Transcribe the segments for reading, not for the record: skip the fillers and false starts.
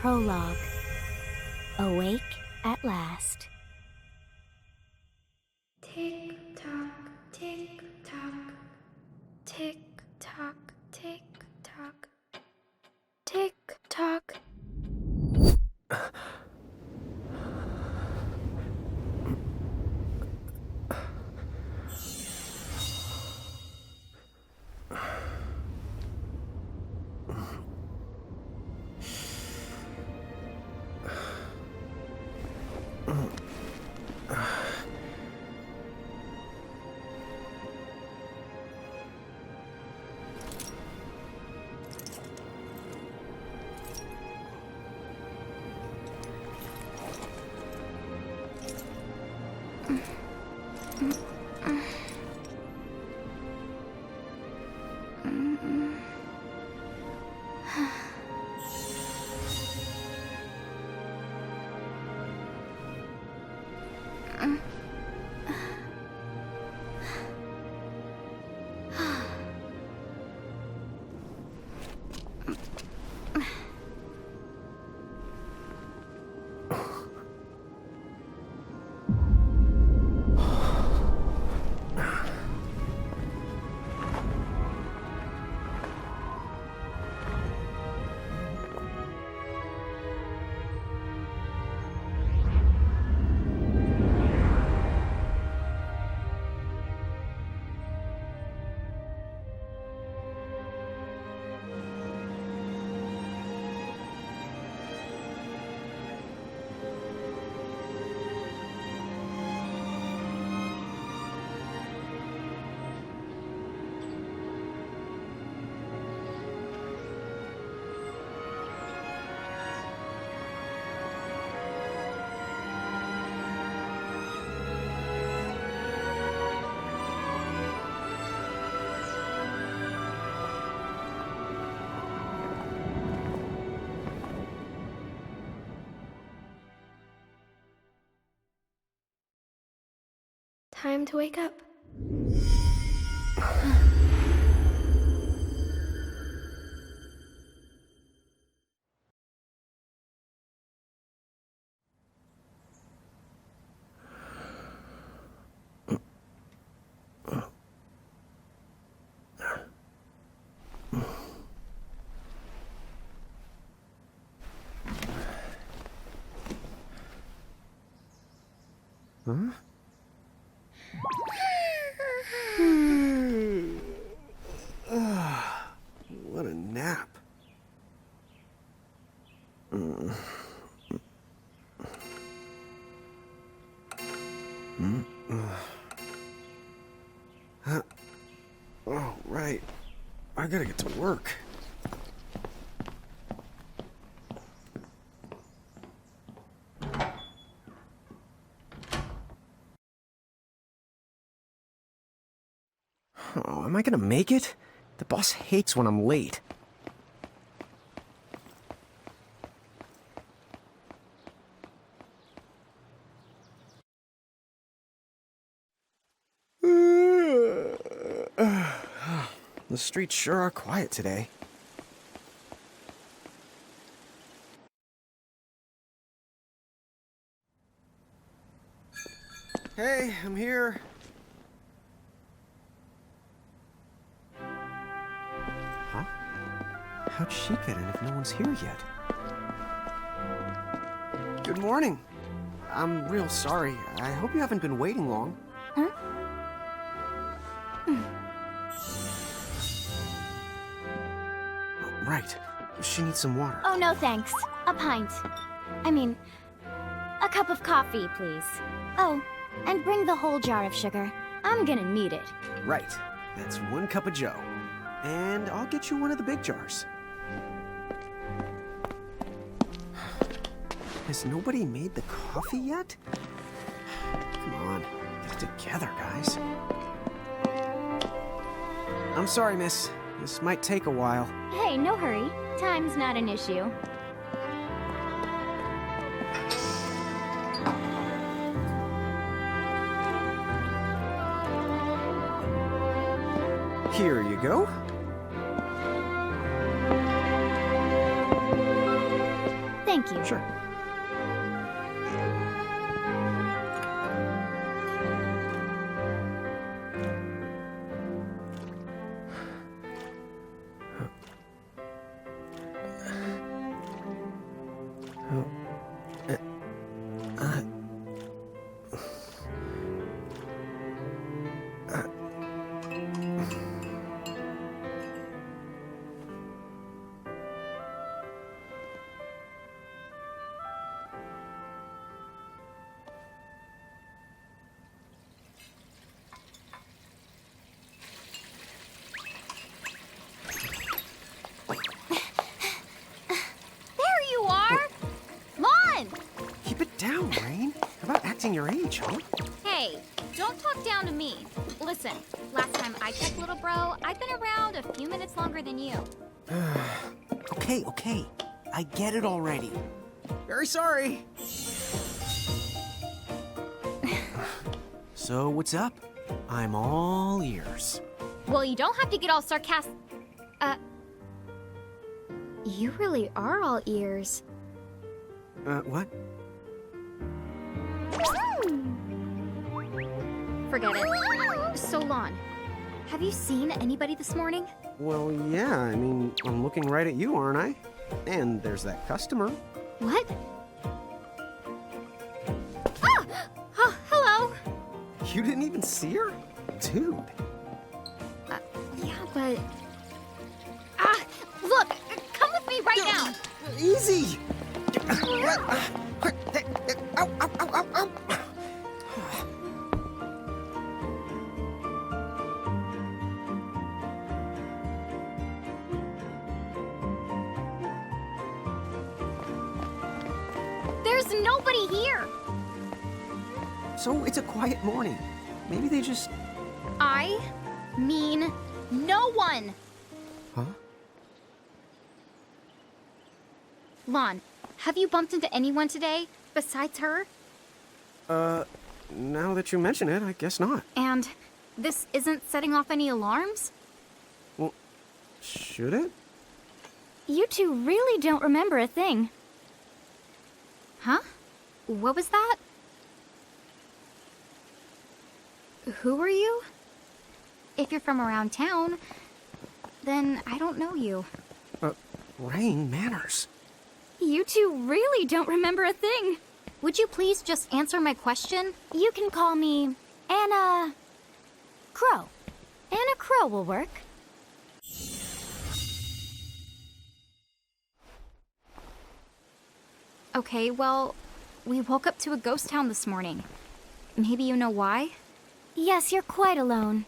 Prologue. Awake at last. Tick tock, tick tock, tick tock, tick tock, tick tock. Time to wake up. Huh? What a nap. Oh, right. I gotta get to work. Oh, am I gonna make it? The boss hates when I'm late. The streets sure are quiet today. Hey, I'm here. Huh? How'd she get in if no one's here yet? Good morning. I'm real sorry. I hope you haven't been waiting long. Huh? Right. She needs some water. Oh, no thanks. A pint. I mean, a cup of coffee, please. Oh, and bring the whole jar of sugar. I'm gonna need it. Right. That's 1 cup of joe. And I'll get you one of the big jars. Has nobody made the coffee yet? Come on, get it together, guys. I'm sorry, miss. This might take a while. Hey, no hurry. Time's not an issue. Here you go. Thank you. Sure. Keep it down, Reynn. How about acting your age, huh? Hey, don't talk down to me. Listen, last time I checked, little bro, I've been around a few minutes longer than you. Okay. I get it already. Very sorry. So, what's up? I'm all ears. Well, you don't have to get all sarcastic. You really are all ears. What? Forget it. So, Lann, have you seen anybody this morning? Well, yeah, I mean, I'm looking right at you, aren't I? And there's that customer. What? Ah! Oh, hello. You didn't even see her? Dude. Yeah, but... Ah! Look! Come with me right now! Easy! Ow, ow, ow, ow, ow. There's nobody here! So it's a quiet morning. Maybe they just... I mean no one! Huh? Lann, have you bumped into anyone today besides her? Now that you mention it, I guess not. And this isn't setting off any alarms? Well, should it? You two really don't remember a thing. Huh? What was that? Who are you? If you're from around town, then I don't know you. Reynn, manners. You two really don't remember a thing. Would you please just answer my question? You can call me Anna Crow. Anna Crow will work. Okay, well, we woke up to a ghost town this morning. Maybe you know why? Yes, you're quite alone.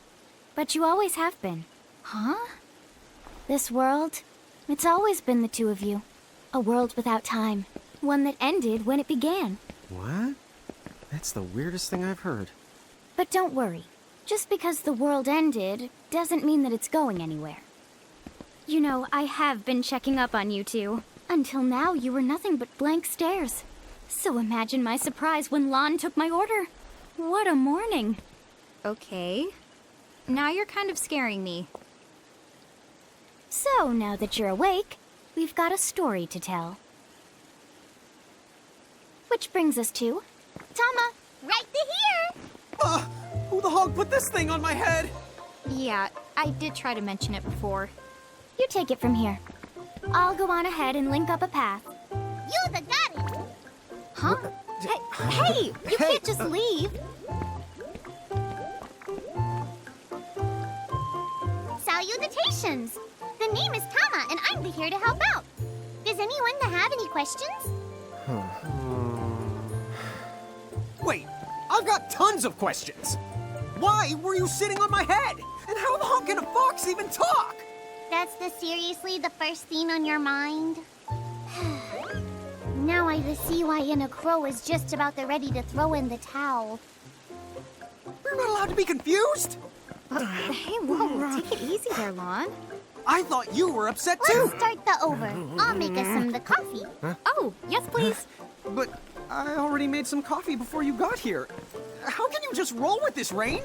But you always have been. Huh? This world, it's always been the two of you. A world without time. One that ended when it began. What? That's the weirdest thing I've heard. But don't worry. Just because the world ended doesn't mean that it's going anywhere. You know, I have been checking up on you two. Until now, you were nothing but blank stares. So imagine my surprise when Lann took my order. What a morning. Okay. Now you're kind of scaring me. So, now that you're awake, we've got a story to tell. Which brings us to... Tama, right here! Who the hog put this thing on my head? Yeah, I did try to mention it before. You take it from here. I'll go on ahead and link up a path. You the got it! Huh? Hey, you can't just leave. Salutations! The name is Tama, and I'm here to help out. Does anyone have any questions? Wait, I've got tons of questions. Why were you sitting on my head? And how the hell can a fox even talk? That's seriously the first thing on your mind? Now I see why Anna Crow is just about ready to throw in the towel. We're not allowed to be confused. Hey, whoa, take it easy there, Lann. I thought you were upset too. Let's start the over. I'll make us some the coffee. Huh? Oh, yes, please. But I already made some coffee before you got here. How can you just roll with this, Reynn?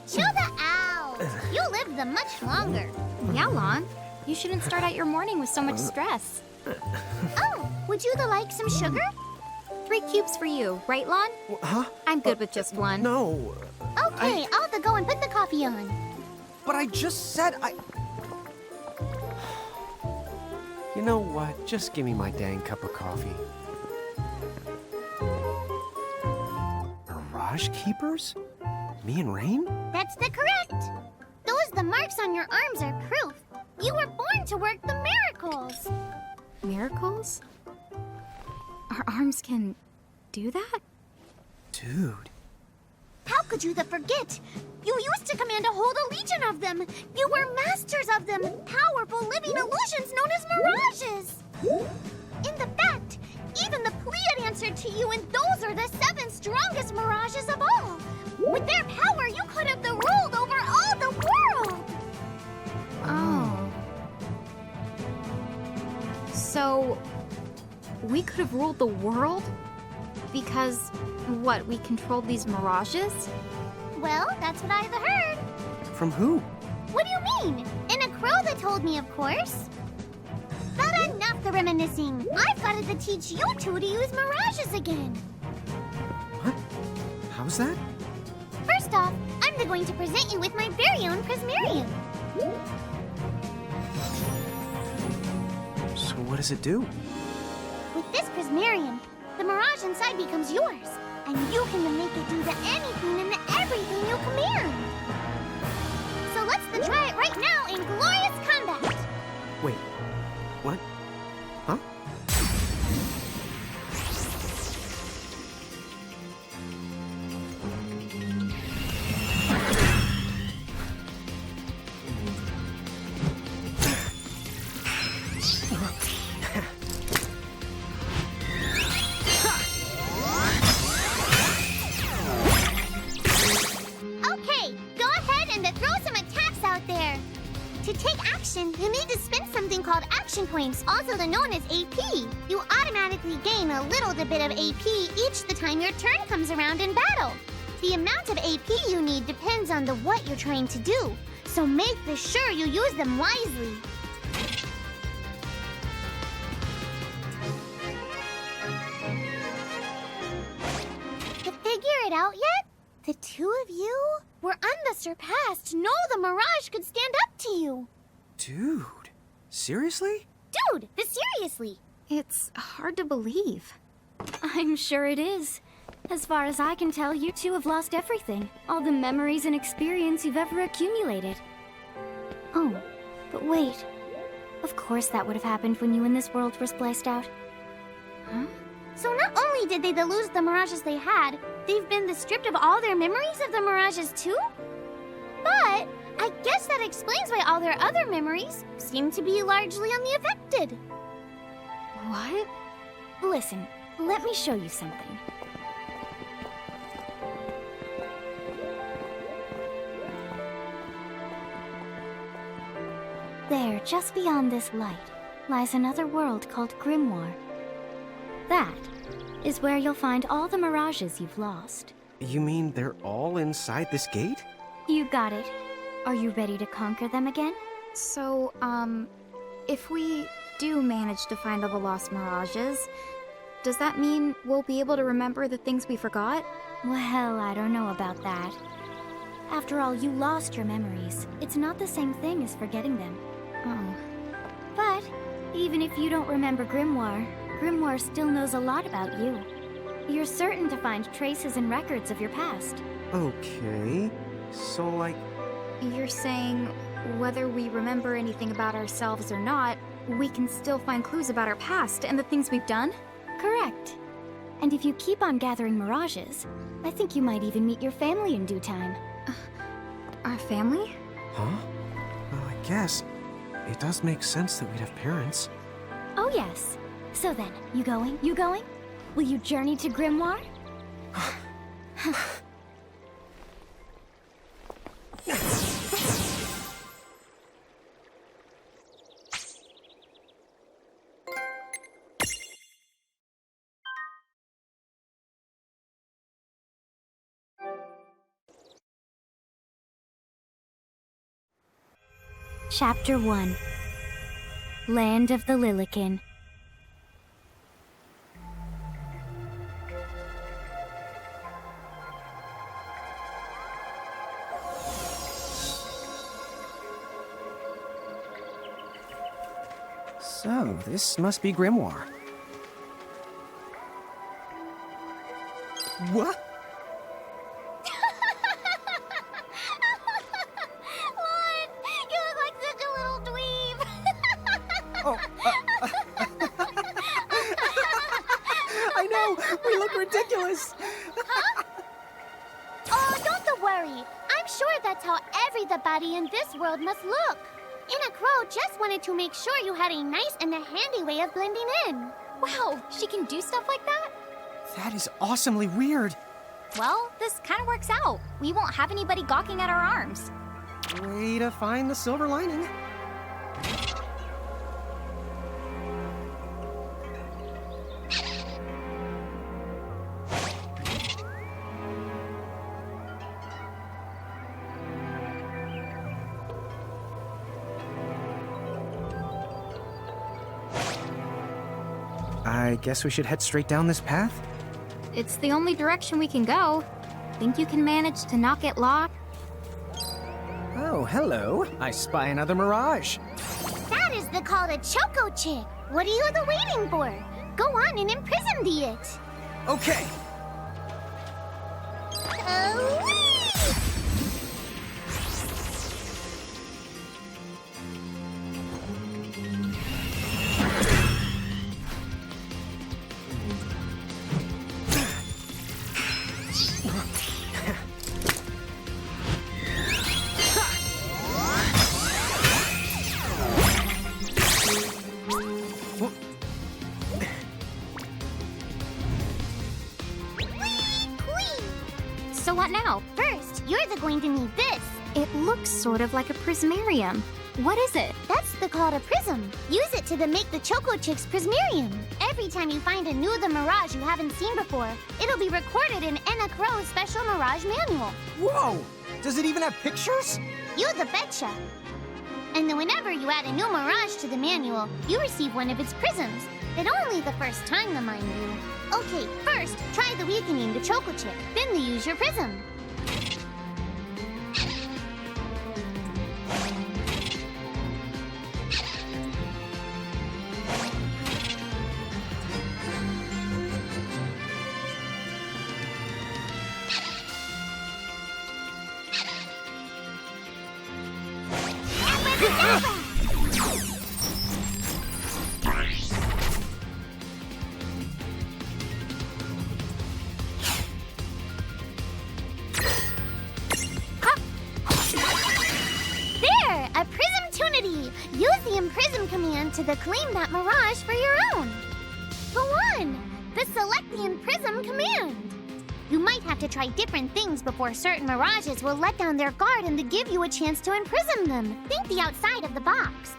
Chill the out. You live the much longer. Yeah, Lann. You shouldn't start out your morning with so much stress. Oh, Would you like some sugar? 3 cubes for you, right, Lann? Huh? I'm good with just one. No. Okay, I'll have to go and put the coffee on. But I just said I... You know what? Just give me my dang cup of coffee. Mirage Keepers? Me and Reynn? That's correct. The marks on your arms are proof. You were born to work the miracles. Miracles? Our arms can do that? Dude. How could you forget? You used to command a whole legion of them. You were masters of them, powerful living illusions known as mirages. In the fact, even the Pleiad answered to you, and those are the 7 strongest mirages of all. With their power, you could have ruled over all the world. Oh. So, we could have ruled the world? Because, what, we controlled these mirages? Well, that's what I've heard. From who? What do you mean? In a crow that told me, of course. But enough the reminiscing. I've got to teach you two to use mirages again. What? How's that? First off, I'm going to present you with my very own Prismarium. So what does it do? With this Prismarium, the mirage inside becomes yours, and you can make it do anything and everything you command. So let's try it right now in glorious combat. Wait, what? Huh? Okay, go ahead and throw some attacks out there. To take action, you need to spend something called action points, also known as AP. You automatically gain a little bit of AP each the time your turn comes around in battle. The amount of AP you need depends on what you're trying to do, so make sure you use them wisely. To figure it out yet? The two of you were unsurpassed. No, the Mirage could stand up to you. Dude, seriously? Dude, seriously. It's hard to believe. I'm sure it is. As far as I can tell, you two have lost everything. All the memories and experience you've ever accumulated. Oh, but wait. Of course that would have happened when you and this world were spliced out. Huh? So not only did they lose the mirages they had, they've been stripped of all their memories of the mirages too? But I guess that explains why all their other memories seem to be largely unaffected. What? Listen, let me show you something. There, just beyond this light, lies another world called Grymoire. That is where you'll find all the mirages you've lost. You mean they're all inside this gate? You got it. Are you ready to conquer them again? So, if we do manage to find all the lost mirages, does that mean we'll be able to remember the things we forgot? Well, I don't know about that. After all, you lost your memories. It's not the same thing as forgetting them. Oh. But even if you don't remember Grymoire, Grymoire still knows a lot about you. You're certain to find traces and records of your past. Okay, so like... You're saying whether we remember anything about ourselves or not, we can still find clues about our past and the things we've done? Correct. And if you keep on gathering mirages, I think you might even meet your family in due time. Our family? Huh? Well, I guess it does make sense that we'd have parents. Oh yes. So then, you going? You going? Will you journey to Grymoire? Chapter 1. Land of the Lilikin. So, this must be Grymoire. What? Lann, you look like such a little dweeb. Oh, I know! We look ridiculous! Oh, don't worry. I'm sure that's how everybody in this world must look. Inna Crow just wanted to make sure you had a nice and a handy way of blending in. Wow, she can do stuff like that? That is awesomely weird. Well, this kind of works out. We won't have anybody gawking at our arms. Way to find the silver lining. I guess we should head straight down this path? It's the only direction we can go. Think you can manage to not get lost? Oh, hello. I spy another Mirage. That is the call to Choco Chick. What are you waiting for? Go on and imprison the it. Okay. So what now? First, you're going to need this. It looks sort of like a prismarium. What is it? That's the call to Prism. Use it to make the Choco Chick's Prismarium. Every time you find a new Mirage you haven't seen before, it'll be recorded in Inna Crow's special Mirage manual. Whoa! Does it even have pictures? You the betcha. And then whenever you add a new Mirage to the manual, you receive one of its prisms. But only the first time, mind you. Okay, first, try the weakening the Choco Chick, then use your prism. Use the imprism command to claim that Mirage for your own. Go on! The select the imprism command. You might have to try different things before certain Mirages will let down their guard and give you a chance to imprison them. Think the outside of the box.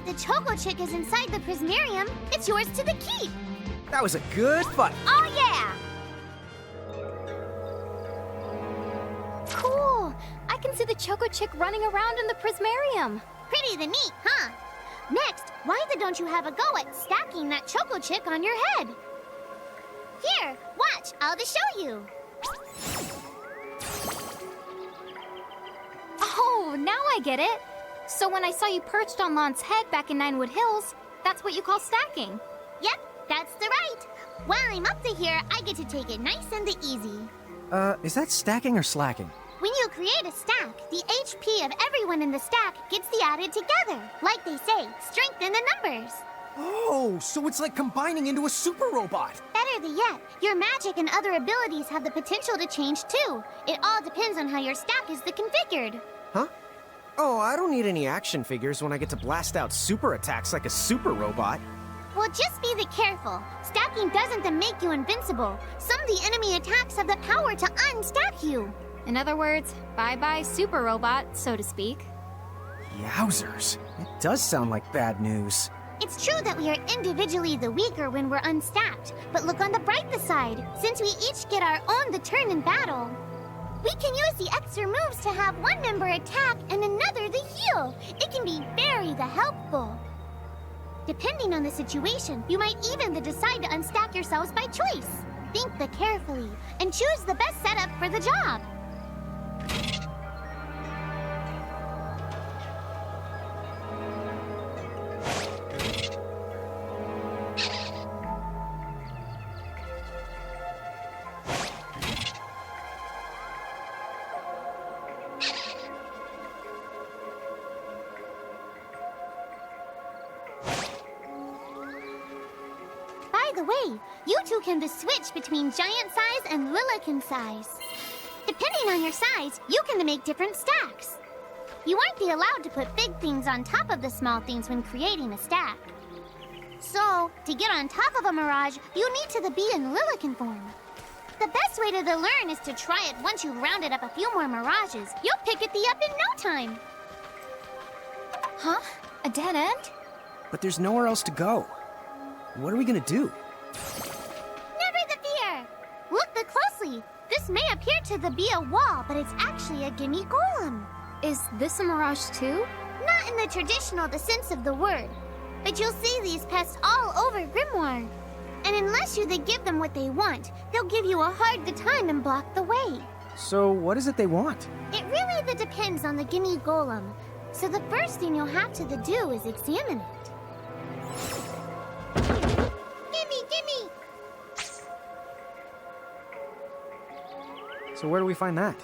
The Choco Chick is inside the Prismarium. It's yours to the keep. That was a good fight. Oh, yeah! Cool. I can see the Choco Chick running around in the Prismarium. Pretty the neat, huh? Next, why don't you have a go at stacking that Choco Chick on your head? Here, watch. I'll just show you. Oh, now I get it. So when I saw you perched on Lann's head back in Ninewood Hills, that's what you call stacking. Yep, that's the right. While I'm up to here, I get to take it nice and easy. Is that stacking or slacking? When you create a stack, the HP of everyone in the stack gets added together. Like they say, strength in the numbers. Oh, so it's like combining into a super robot. Better yet, your magic and other abilities have the potential to change too. It all depends on how your stack is configured. Huh? Oh, I don't need any action figures when I get to blast out super attacks like a super robot. Well, just be careful. Stacking doesn't make you invincible. Some of the enemy attacks have the power to unstack you. In other words, bye-bye super robot, so to speak. Yowzers. It does sound like bad news. It's true that we are individually the weaker when we're unstacked, but look on the brighter side. Since we each get our own the turn in battle, we can use the extra moves to have one member attack and another the heal. It can be very helpful. Depending on the situation, you might even decide to unstack yourselves by choice. Think carefully and choose the best setup for the job. By the way, you two can switch between giant size and Lilikin size. Depending on your size, you can make different stacks. You aren't allowed to put big things on top of the small things when creating a stack. So, to get on top of a Mirage, you need to be in Lilikin form. The best way to learn is to try it once you've rounded up a few more Mirages. You'll pick it up in no time. Huh? A dead end? But there's nowhere else to go. What are we gonna do? Never the fear! Look closely. This may appear to be a wall, but it's actually a gimme golem. Is this a Mirage too? Not in the traditional sense of the word, but you'll see these pests all over Grymoire. And unless you give them what they want, they'll give you a hard time and block the way. So what is it they want? It really depends on the gimme golem. So the first thing you'll have to do is examine it. Gimme! So where do we find that?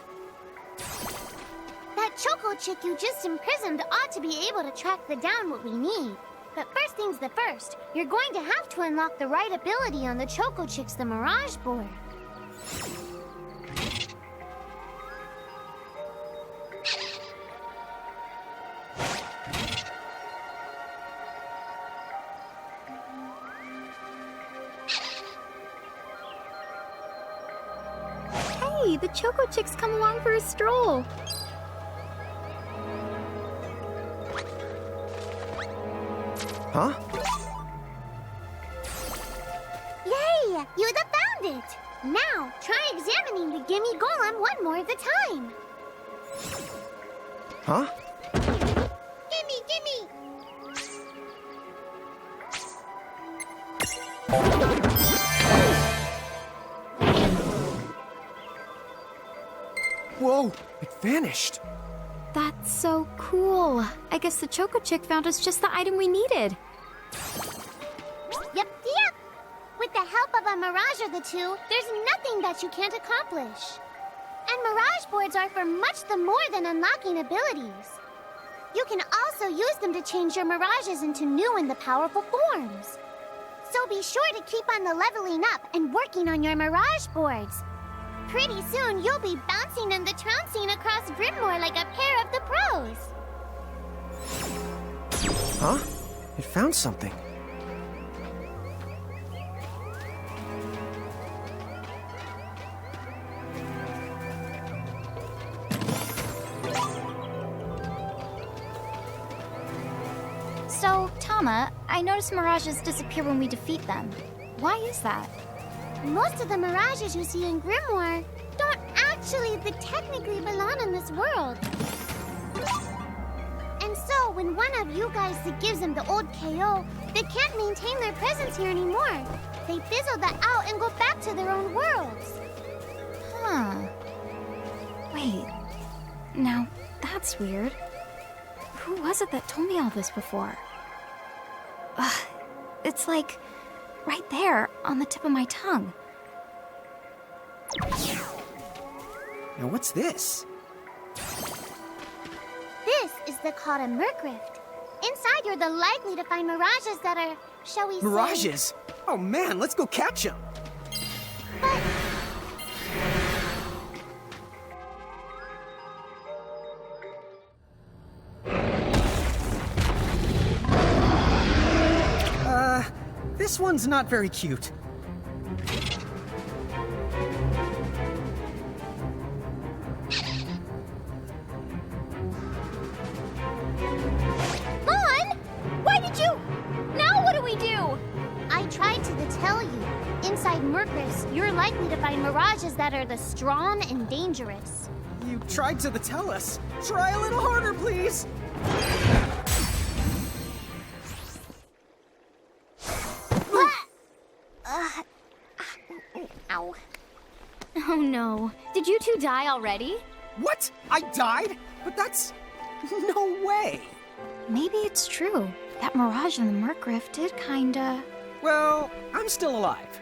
That Choco Chick you just imprisoned ought to be able to track down what we need. But first things first, you're going to have to unlock the right ability on the Choco Chick's the Mirage board. Hey, the Choco Chick's come along for a stroll. Huh? Yay! You found it! Now, try examining the gimme golem one more at a time. Huh? Gimme! Whoa! It vanished! That's so cool. I guess the Choco Chick found us just the item we needed. Yep. With the help of a Mirage or the two, there's nothing that you can't accomplish. And Mirage boards are for much more than unlocking abilities. You can also use them to change your Mirages into new and powerful forms. So be sure to keep on leveling up and working on your Mirage boards. Pretty soon, you'll be bouncing and trouncing across Grymoire like a pair of the pros. Huh? It found something. So, Tama, I noticed Mirages disappear when we defeat them. Why is that? Most of the Mirages you see in Grymoire don't actually technically belong in this world. And so, when one of you guys gives them the old KO, they can't maintain their presence here anymore. They fizzle that out and go back to their own worlds. Huh. Wait. Now, that's weird. Who was it that told me all this before? It's like right there on the tip of my tongue. Now what's this? This is called a Merc Rift. Inside, you're likely to find Mirages that are, shall we say... Mirages? Oh man, let's go catch them! But... This one's not very cute. Lann? Why did you... No! Inside Murkrifts, you're likely to find mirages that are the strong and dangerous. You tried to tell us. Try a little harder, please. Ow. Oh no. Did you two die already? What? I died? But that's... no way. Maybe it's true. That mirage in the Murkrift did kinda... Well, I'm still alive.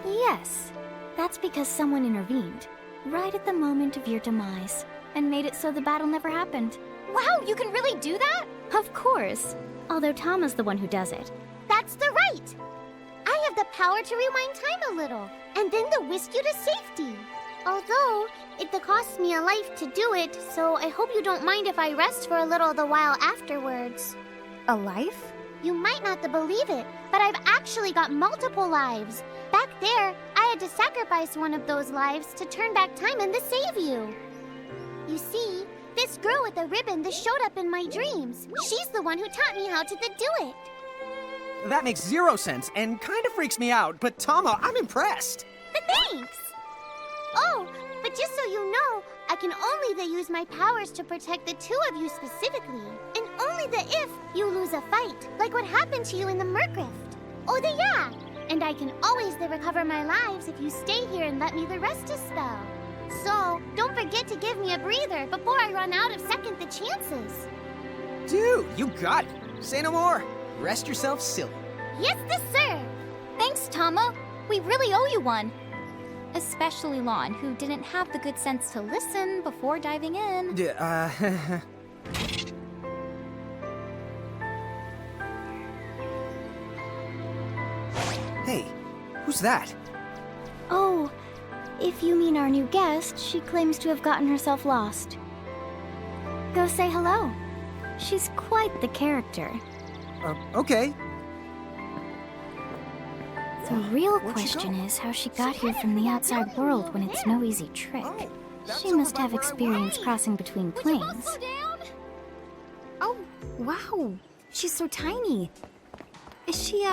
Yes. That's because someone intervened, right at the moment of your demise, and made it so the battle never happened. Wow, you can really do that? Of course. Although Tama's the one who does it. That's the right. I have the power to rewind time a little, and then to whisk you to safety. Although, it costs me a life to do it, so I hope you don't mind if I rest for a little the while afterwards. A life? You might not believe it, but I've actually got multiple lives. Back there, I had to sacrifice one of those lives to turn back time and to save you. You see, this girl with the ribbon that showed up in my dreams, she's the one who taught me how to do it. That makes zero sense and kind of freaks me out, but Tama, I'm impressed. Thanks! Oh, but just so you know, I can only use my powers to protect the two of you specifically. And only if you lose a fight, like what happened to you in the Murkrift. Oh, yeah! And I can always recover my lives if you stay here and let me rest a spell. So, don't forget to give me a breather before I run out of second chances. Dude, you got it. Say no more. Rest yourself silly. Yes, sir! Thanks, Tama. We really owe you one. Especially Lann, who didn't have the good sense to listen before diving in. Hey, who's that? Oh, if you mean our new guest, she claims to have gotten herself lost. Go say hello. She's quite the character. Okay. The real Where'd she question go? is how she got here from the outside world when it's no easy trick. She must have experience crossing between planes. Oh, wow. She's so tiny. Is she,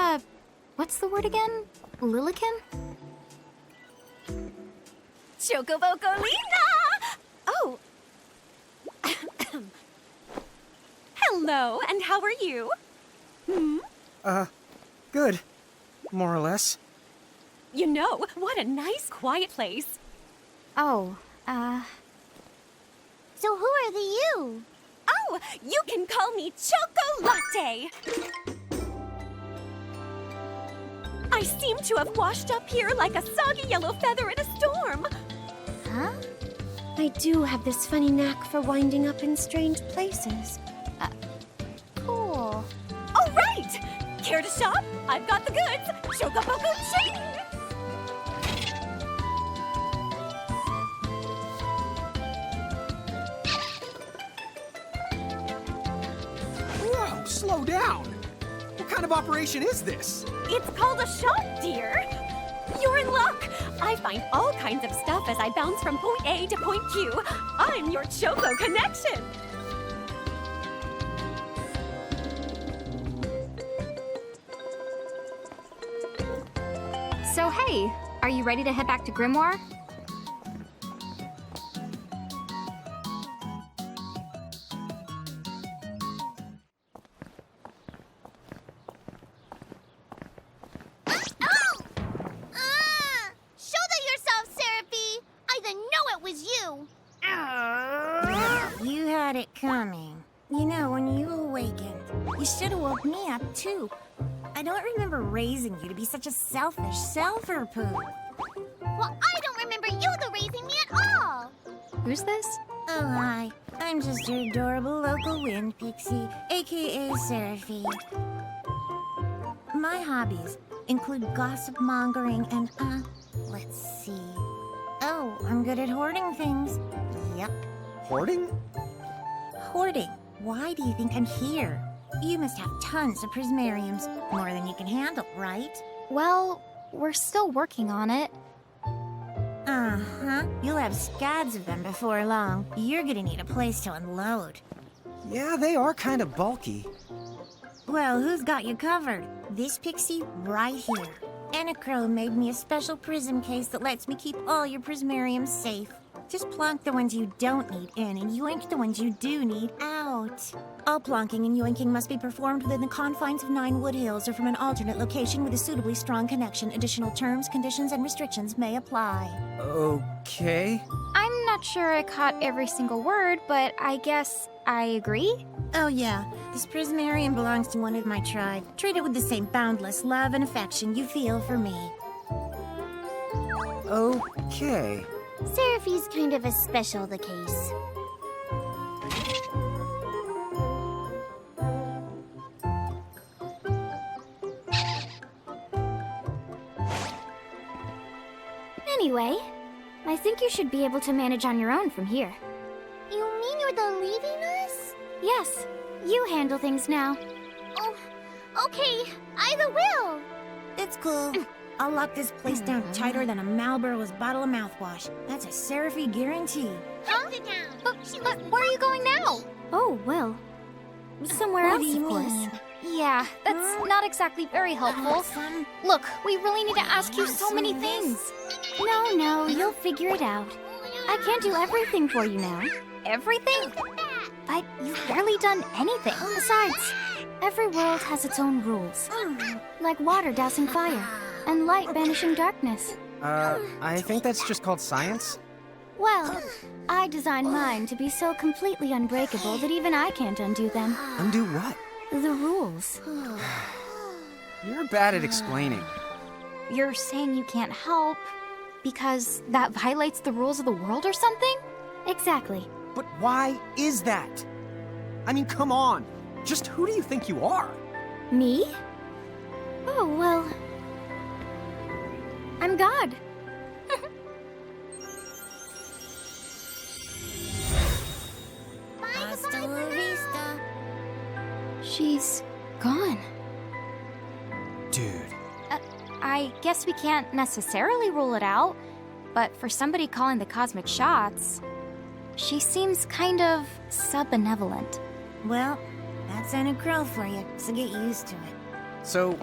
what's the word again? Lilikin? Chocobocolina! Oh. Hello, and how are you? Good. More or less. You know, what a nice, quiet place. Oh, So who are the you? Oh, you can call me Chocolate. I seem to have washed up here like a soggy yellow feather in a storm. Huh? I do have this funny knack for winding up in strange places. Cool. All right! Care to shop? I've got the goods. Chocoboco ching! Whoa, slow down. What kind of operation is this? It's called a shop, dear. You're in luck. I find all kinds of stuff as I bounce from point A to point Q. I'm your Choco connection. so hey, are you ready to head back to Grymoire? Shoulder yourself, Seraphie! I didn't know it was you! You had it coming. You know, when you awakened, you should have woke me up, too. I don't remember raising you to be such a selfish self-poo. Well, I don't remember you raising me at all! Who's this? Oh, hi. I'm just your adorable local wind pixie, aka Seraphie. My hobbies include gossip mongering and, let's see. Oh, I'm good at hoarding things. Yep. Hoarding? Hoarding. Why do you think I'm here? You must have tons of prismariums, more than you can handle, right? Well, we're still working on it. Uh-huh. You'll have scads of them before long. You're gonna need a place to unload. Yeah, they are kind of bulky. Well, who's got you covered? This pixie right here. Anacro made me a special prism case that lets me keep all your prismariums safe. Just plonk the ones you don't need in and yoink the ones you do need out. All plonking and yoinking must be performed within the confines of 9 Wood Hills or from an alternate location with a suitably strong connection. Additional terms, conditions, and restrictions may apply. Okay. I'm not sure I caught every single word, but I guess I agree. Oh yeah, this prismarium belongs to one of my tribe. Treat it with the same boundless love and affection you feel for me. Okay. Seraphi's kind of a special the case. Anyway, I think you should be able to manage on your own from here. You mean you're the leaving us? Yes, you handle things now. Oh, okay. I the will. It's cool. I'll lock this place down tighter than a Marlboro's bottle of mouthwash. That's a Seraphy guarantee. Huh? But where are you going now? Oh, well, somewhere What else, do you of course. mean? Yeah, that's not exactly very helpful. Look, we really need to ask you so many things. No, you'll figure it out. I can't do everything for you now. Everything? But you've barely done anything. Besides, every world has its own rules. Like water dousing fire, and light banishing darkness. I think that's just called science. Well, I designed mine to be so completely unbreakable that even I can't undo them. Undo what? The rules. You're bad at explaining. You're saying you can't help because that violates the rules of the world or something? Exactly. But why is that? I mean, come on. Just who do you think you are? Me? Oh, well, I'm God. Hasta la vista. She's gone. Dude. I guess we can't necessarily rule it out, but for somebody calling the cosmic shots, she seems kind of sub-benevolent. Well, that's Anacro for you, so get used to it. So,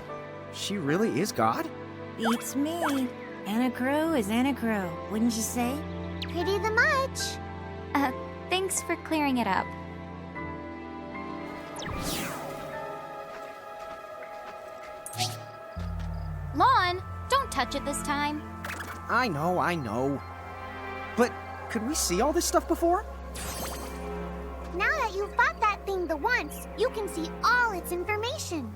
she really is God? Beats me. Anacro is Anacro, wouldn't you say? Pretty the much. Thanks for clearing it up. Lann, don't touch it this time. I know. But could we see all this stuff before? Now that you've fought that thing the once, you can see all its information.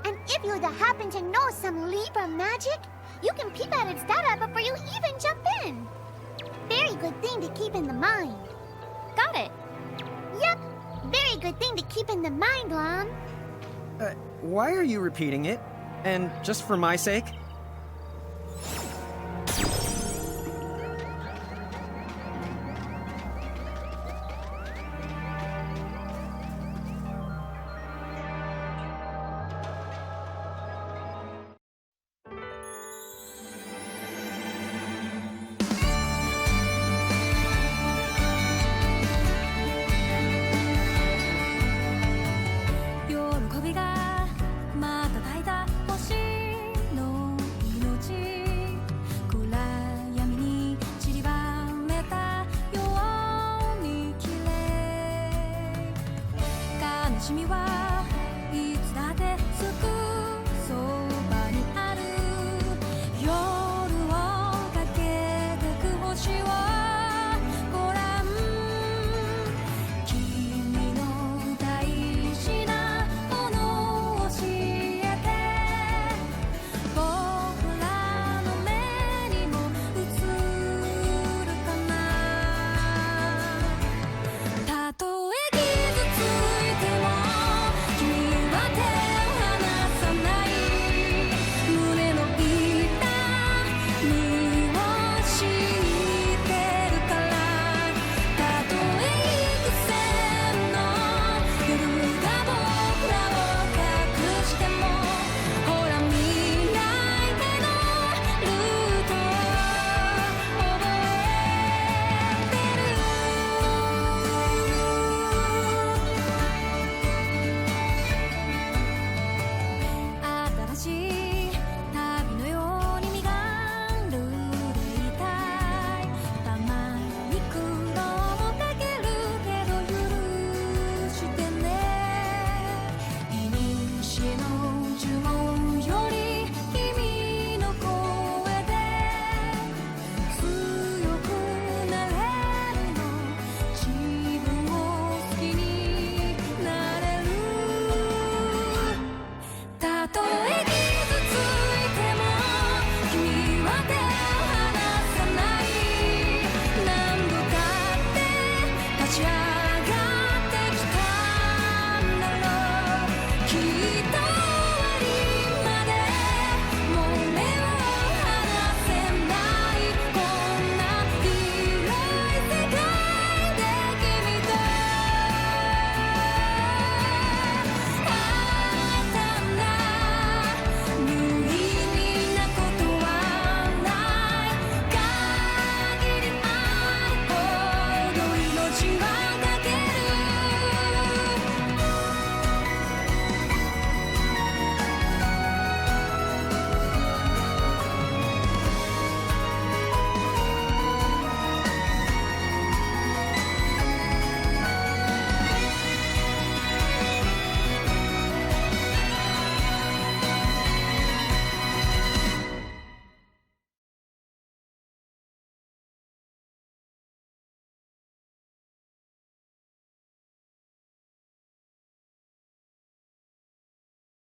And if you happen to know some Libra magic, you can peep at its data before you even jump in. Very good thing to keep in the mind. Got it. Yep, very good thing to keep in the mind, Lann. Why are you repeating it? And just for my sake?